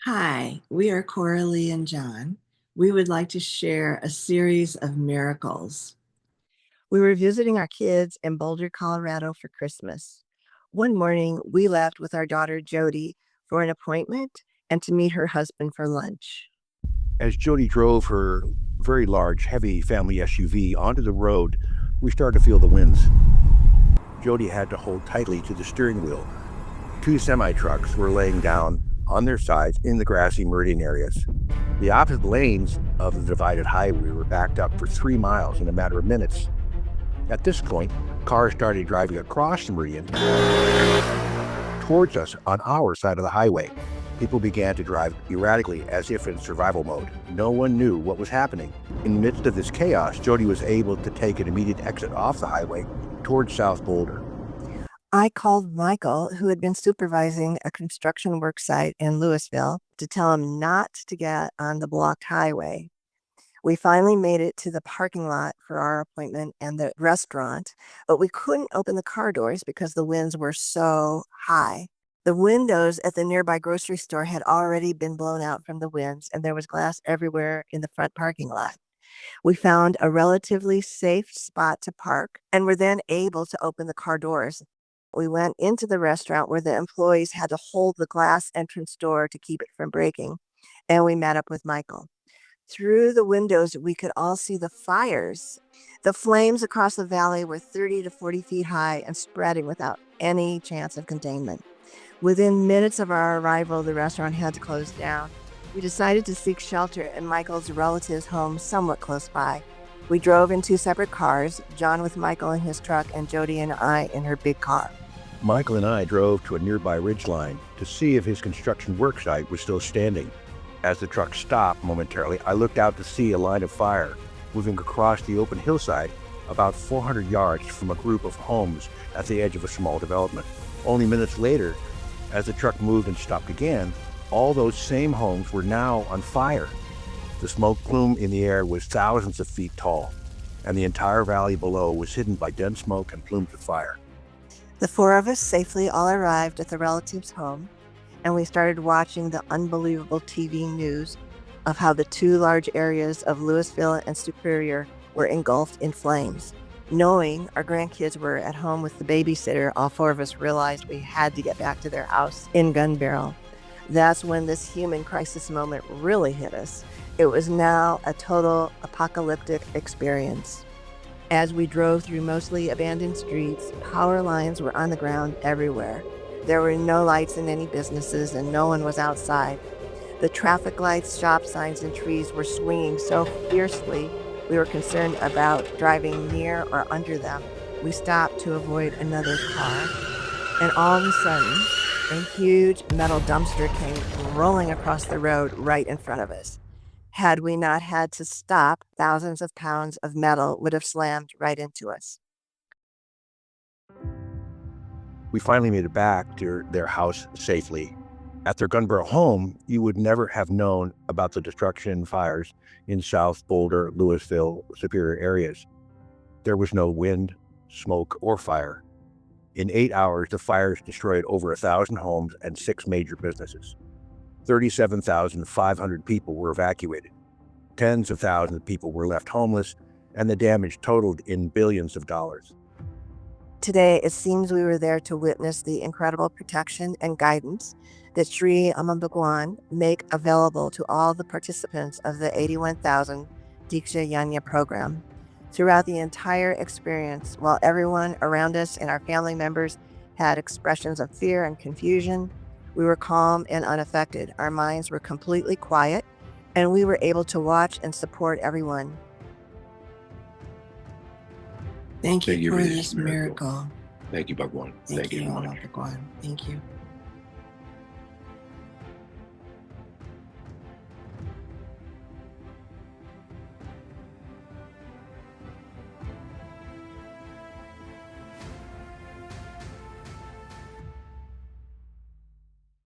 Hi, we are Coralee and John. We would like to share a series of miracles. We were visiting our kids in Boulder, Colorado for Christmas. One morning, we left with our daughter Jody for an appointment and to meet her husband for lunch. As Jody drove her very large, heavy family SUV onto the road, we started to feel the winds. Jody had to hold tightly to the steering wheel. Two semi-trucks were laying down on their sides in the grassy meridian areas. The opposite lanes of the divided highway were backed up for 3 miles in a matter of minutes. At this point, cars started driving across the meridian towards us on our side of the highway. People began to drive erratically as if in survival mode. No one knew what was happening. In the midst of this chaos, Jody was able to take an immediate exit off the highway towards South Boulder. I called Michael, who had been supervising a construction work site in Louisville, to tell him not to get on the blocked highway. We finally made it to the parking lot for our appointment and the restaurant, but we couldn't open the car doors because the winds were so high. The windows at the nearby grocery store had already been blown out from the winds, and there was glass everywhere in the front parking lot. We found a relatively safe spot to park and were then able to open the car doors. We went into the restaurant where the employees had to hold the glass entrance door to keep it from breaking, and we met up with Michael. Through the windows, we could all see the fires. The flames across the valley were 30 to 40 feet high and spreading without any chance of containment. Within minutes of our arrival, the restaurant had to close down. We decided to seek shelter in Michael's relative's home somewhat close by. We drove in two separate cars, John with Michael in his truck and Jody and I in her big car. Michael and I drove to a nearby ridgeline to see if his construction work site was still standing. As the truck stopped momentarily, I looked out to see a line of fire moving across the open hillside about 400 yards from a group of homes at the edge of a small development. Only minutes later, as the truck moved and stopped again, all those same homes were now on fire. The smoke plume in the air was thousands of feet tall, and the entire valley below was hidden by dense smoke and plumes of fire. The four of us safely all arrived at the relative's home, and we started watching the unbelievable TV news of how the two large areas of Louisville and Superior were engulfed in flames. Knowing our grandkids were at home with the babysitter, all four of us realized we had to get back to their house in Gun Barrel. That's when this human crisis moment really hit us. It was now a total apocalyptic experience. As we drove through mostly abandoned streets, power lines were on the ground everywhere. There were no lights in any businesses and no one was outside. The traffic lights, stop signs, and trees were swinging so fiercely we were concerned about driving near or under them. We stopped to avoid another car, and all of a sudden, a huge metal dumpster came rolling across the road right in front of us. Had we not had to stop, thousands of pounds of metal would have slammed right into us. We finally made it back to their house safely. At their Gun Barrel home, you would never have known about the destruction and fires in South Boulder, Louisville, Superior areas. There was no wind, smoke, or fire. In 8 hours, the fires destroyed over 1,000 homes and 6 major businesses. 37,500 people were evacuated. Tens of thousands of people were left homeless, and the damage totaled in billions of dollars. Today, it seems we were there to witness the incredible protection and guidance that Sri Amma Bhagavan make available to all the participants of the 81,000 Diksha Yanya program. Throughout the entire experience, while everyone around us and our family members had expressions of fear and confusion, we were calm and unaffected. Our minds were completely quiet, and we were able to watch and support everyone. Thank you Thank you for for this this miracle. miracle. Thank you, Bhagwan. Thank you, Thank you, Amma Mike. Bhagavan. Thank you.